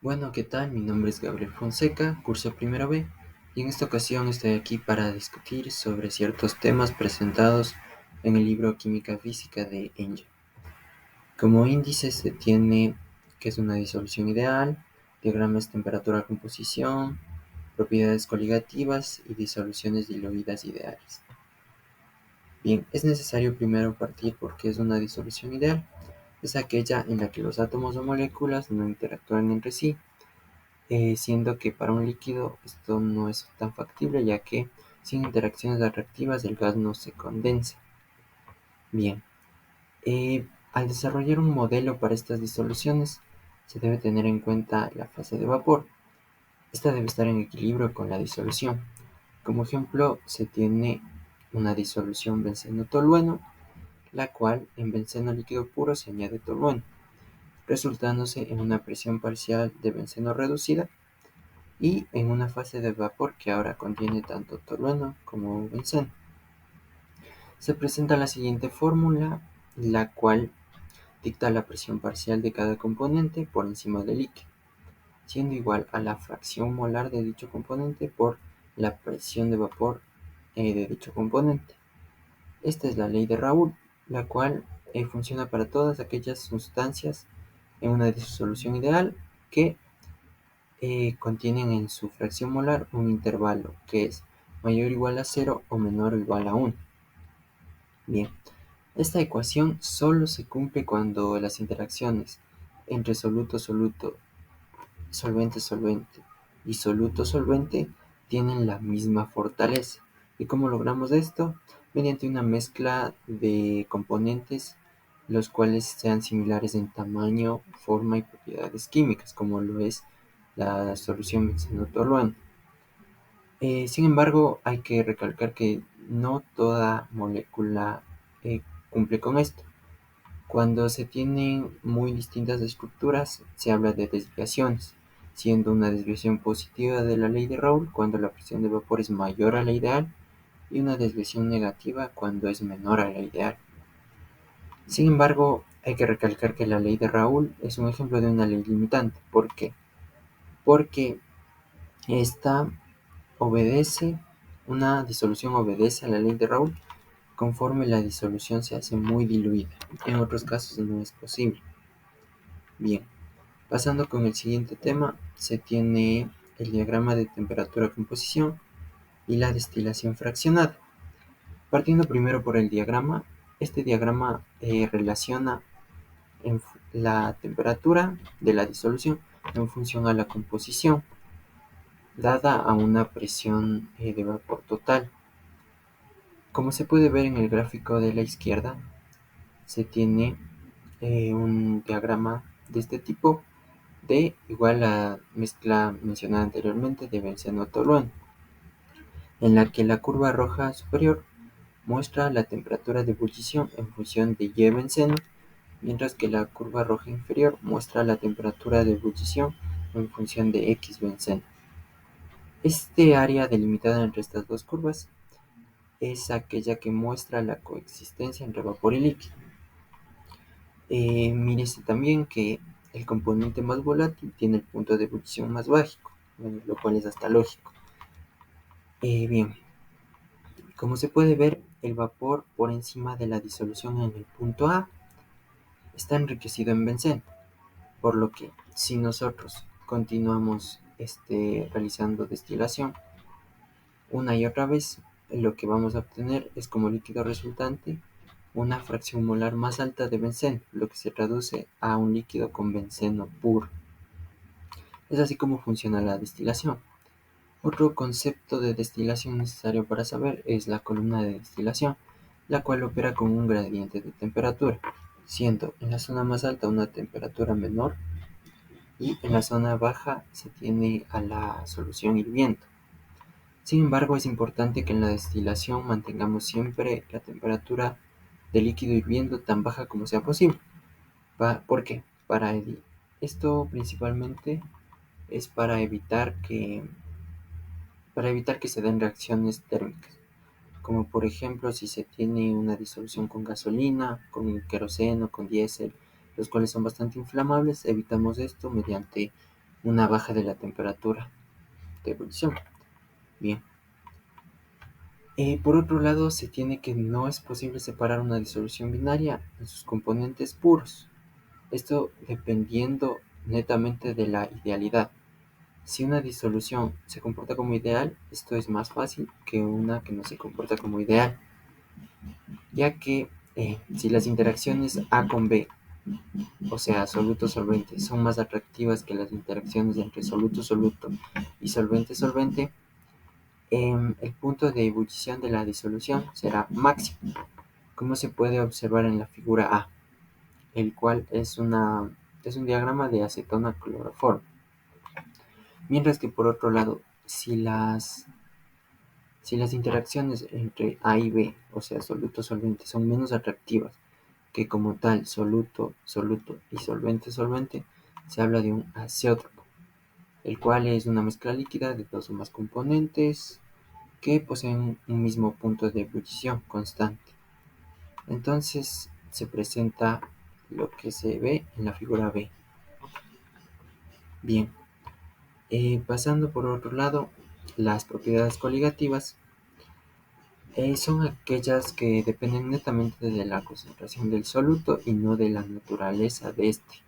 Bueno, ¿qué tal? Mi nombre es Gabriel Fonseca, curso primero B, y en esta ocasión estoy aquí para discutir sobre ciertos temas presentados en el libro Química Física de Engel. Como índice se tiene que es una disolución ideal, diagramas temperatura-composición, propiedades coligativas y disoluciones diluidas ideales. Bien, es necesario primero partir porque es una disolución ideal. Es aquella en la que los átomos o moléculas no interactúan entre sí, siendo que para un líquido esto no es tan factible, ya que sin interacciones atractivas el gas no se condensa. Bien, al desarrollar un modelo para estas disoluciones se debe tener en cuenta la fase de vapor. Esta debe estar en equilibrio con la disolución. Como ejemplo se tiene una disolución benceno-tolueno, la cual en benceno líquido puro se añade tolueno, resultándose en una presión parcial de benceno reducida y en una fase de vapor que ahora contiene tanto tolueno como benceno. Se presenta la siguiente fórmula, la cual dicta la presión parcial de cada componente por encima del líquido, siendo igual a la fracción molar de dicho componente por la presión de vapor de dicho componente. Esta es la ley de Raoult, la cual funciona para todas aquellas sustancias en una disolución ideal que contienen en su fracción molar un intervalo que es mayor o igual a 0 o menor o igual a 1. Bien, esta ecuación solo se cumple cuando las interacciones entre soluto-soluto, solvente-solvente y soluto-solvente tienen la misma fortaleza. ¿Y cómo logramos esto? Mediante una mezcla de componentes los cuales sean similares en tamaño, forma y propiedades químicas, como lo es la solución benceno-tolueno. Sin embargo, hay que recalcar que no toda molécula cumple con esto. Cuando se tienen muy distintas estructuras, se habla de desviaciones, siendo una desviación positiva de la ley de Raoult cuando la presión de vapor es mayor a la ideal y una desviación negativa cuando es menor a la ideal. Sin embargo, hay que recalcar que la ley de Raoult es un ejemplo de una ley limitante. ¿Por qué? Porque esta una disolución obedece a la ley de Raoult conforme la disolución se hace muy diluida. En otros casos no es posible. Bien, pasando con el siguiente tema, se tiene el diagrama de temperatura-composición y la destilación fraccionada. Partiendo primero por el diagrama, este diagrama relaciona la temperatura de la disolución en función a la composición, dada a una presión de vapor total. Como se puede ver en el gráfico de la izquierda, se tiene un diagrama de este tipo de igual a la mezcla mencionada anteriormente de benceno-tolueno, en la que la curva roja superior muestra la temperatura de ebullición en función de Y benceno, mientras que la curva roja inferior muestra la temperatura de ebullición en función de X benceno. Este área delimitada entre estas dos curvas es aquella que muestra la coexistencia entre vapor y líquido. Mírese también que el componente más volátil tiene el punto de ebullición más bajo, lo cual es hasta lógico. Bien, como se puede ver, el vapor por encima de la disolución en el punto A está enriquecido en benceno, por lo que si nosotros continuamos realizando destilación una y otra vez, lo que vamos a obtener es como líquido resultante una fracción molar más alta de benceno, lo que se traduce a un líquido con benceno puro. Es así como funciona la destilación. Otro concepto de destilación necesario para saber es la columna de destilación, la cual opera con un gradiente de temperatura, siendo en la zona más alta una temperatura menor y en la zona baja se tiene a la solución hirviendo. Sin embargo, es importante que en la destilación mantengamos siempre la temperatura del líquido hirviendo tan baja como sea posible. ¿Por qué? Esto principalmente es para evitar que se den reacciones térmicas, como por ejemplo si se tiene una disolución con gasolina, con queroseno, con diésel, los cuales son bastante inflamables. Evitamos esto mediante una baja de la temperatura de ebullición. Bien. Por otro lado, se tiene que no es posible separar una disolución binaria en sus componentes puros. Esto dependiendo netamente de la idealidad. Si una disolución se comporta como ideal, esto es más fácil que una que no se comporta como ideal, ya que si las interacciones A con B, o sea, soluto-solvente, son más atractivas que las interacciones entre soluto-soluto y solvente-solvente, el punto de ebullición de la disolución será máximo, como se puede observar en la figura A, el cual es un diagrama de acetona cloroformo. Mientras que por otro lado, si las interacciones entre A y B, o sea, soluto-solvente, son menos atractivas que como tal soluto-soluto y solvente-solvente, se habla de un azeótropo, el cual es una mezcla líquida de dos o más componentes que poseen un mismo punto de ebullición constante. Entonces se presenta lo que se ve en la figura B. Bien, pasando por otro lado, las propiedades coligativas son aquellas que dependen netamente de la concentración del soluto y no de la naturaleza de este.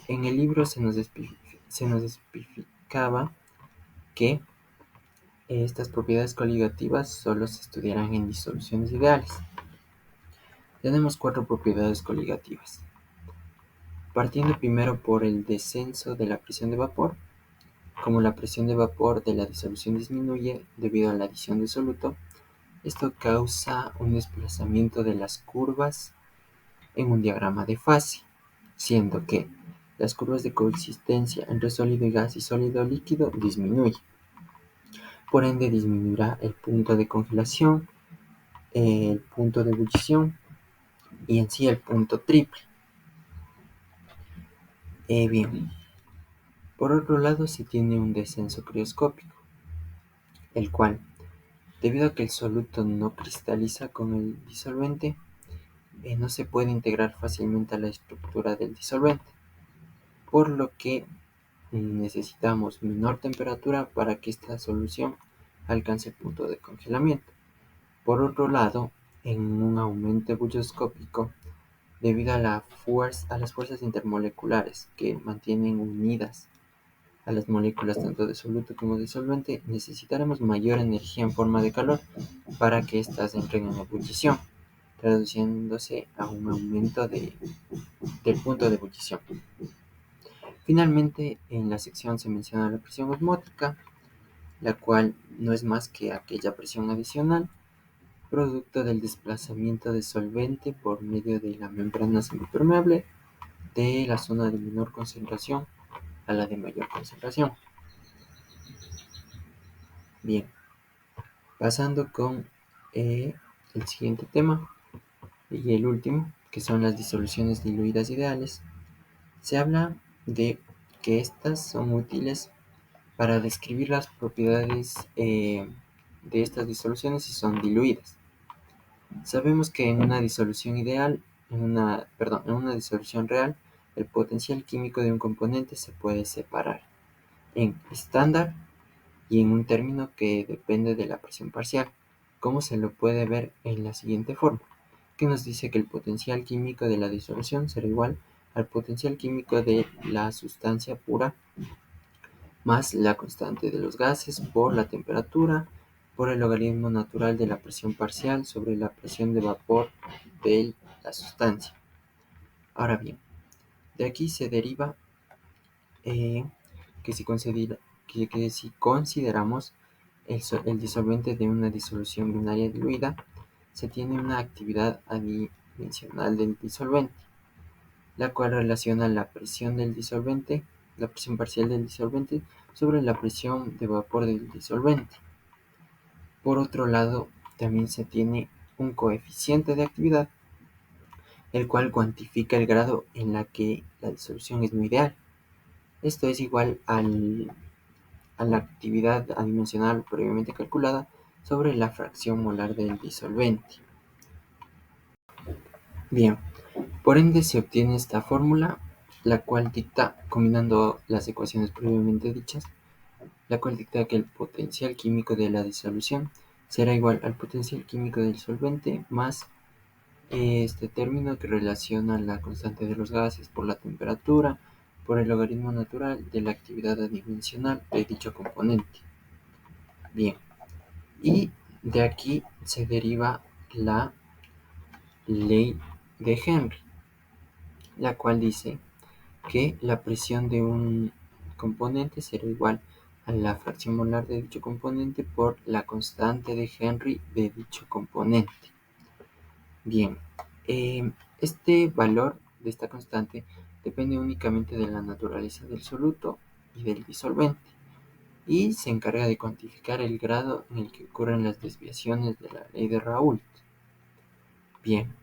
En el libro se nos especificaba que estas propiedades coligativas solo se estudiarán en disoluciones ideales. Tenemos 4 propiedades coligativas. Partiendo primero por el descenso de la presión de vapor, como la presión de vapor de la disolución disminuye debido a la adición de soluto, esto causa un desplazamiento de las curvas en un diagrama de fase, siendo que las curvas de coexistencia entre sólido y gas y sólido líquido disminuyen. Por ende, disminuirá el punto de congelación, el punto de ebullición y en sí el punto triple. Bien, por otro lado se tiene un descenso crioscópico, el cual, debido a que el soluto no cristaliza con el disolvente, no se puede integrar fácilmente a la estructura del disolvente, por lo que necesitamos menor temperatura para que esta solución alcance el punto de congelamiento. Por otro lado, en un aumento ebulloscópico, debido a las fuerzas intermoleculares que mantienen unidas a las moléculas tanto de soluto como de solvente, necesitaremos mayor energía en forma de calor para que éstas entren en ebullición, traduciéndose a un aumento del punto de ebullición. Finalmente, en la sección se menciona la presión osmótica, la cual no es más que aquella presión adicional producto del desplazamiento de solvente por medio de la membrana semipermeable de la zona de menor concentración a la de mayor concentración. Bien, pasando con el siguiente tema y el último, que son las disoluciones diluidas ideales, se habla de que estas son útiles para describir las propiedades de estas disoluciones si son diluidas. Sabemos que en una disolución ideal, en una disolución real, el potencial químico de un componente se puede separar en estándar y en un término que depende de la presión parcial, como se lo puede ver en la siguiente forma, que nos dice que el potencial químico de la disolución será igual al potencial químico de la sustancia pura más la constante de los gases por la temperatura por el logaritmo natural de la presión parcial sobre la presión de vapor de la sustancia. Ahora bien, de aquí se deriva que si consideramos el disolvente de una disolución binaria diluida, se tiene una actividad adimensional del disolvente, la cual relaciona la presión parcial del disolvente sobre la presión de vapor del disolvente. Por otro lado, también se tiene un coeficiente de actividad, el cual cuantifica el grado en la que la disolución es no ideal. Esto es igual a la actividad adimensional previamente calculada sobre la fracción molar del disolvente. Bien, por ende se obtiene esta fórmula, la cual dicta, combinando las ecuaciones previamente dichas, la cual dicta que el potencial químico de la disolución será igual al potencial químico del solvente más este término que relaciona la constante de los gases por la temperatura por el logaritmo natural de la actividad adimensional de dicho componente. Bien, y de aquí se deriva la ley de Henry, la cual dice que la presión de un componente será igual a la fracción molar de dicho componente por la constante de Henry de dicho componente. Bien, este valor de esta constante depende únicamente de la naturaleza del soluto y del disolvente y se encarga de cuantificar el grado en el que ocurren las desviaciones de la ley de Raoult. Bien,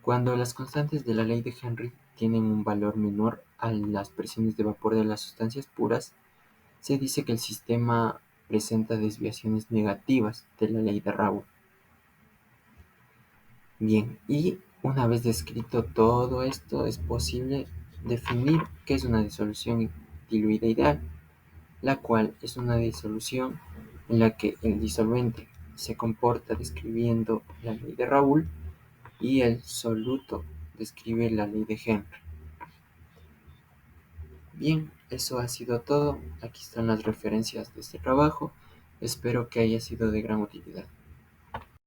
cuando las constantes de la ley de Henry tienen un valor menor a las presiones de vapor de las sustancias puras, se dice que el sistema presenta desviaciones negativas de la ley de Raoult. Bien, y una vez descrito todo esto, es posible definir qué es una disolución diluida ideal, la cual es una disolución en la que el disolvente se comporta describiendo la ley de Raoult y el soluto describe la ley de Henry. Bien, eso ha sido todo. Aquí están las referencias de este trabajo. Espero que haya sido de gran utilidad.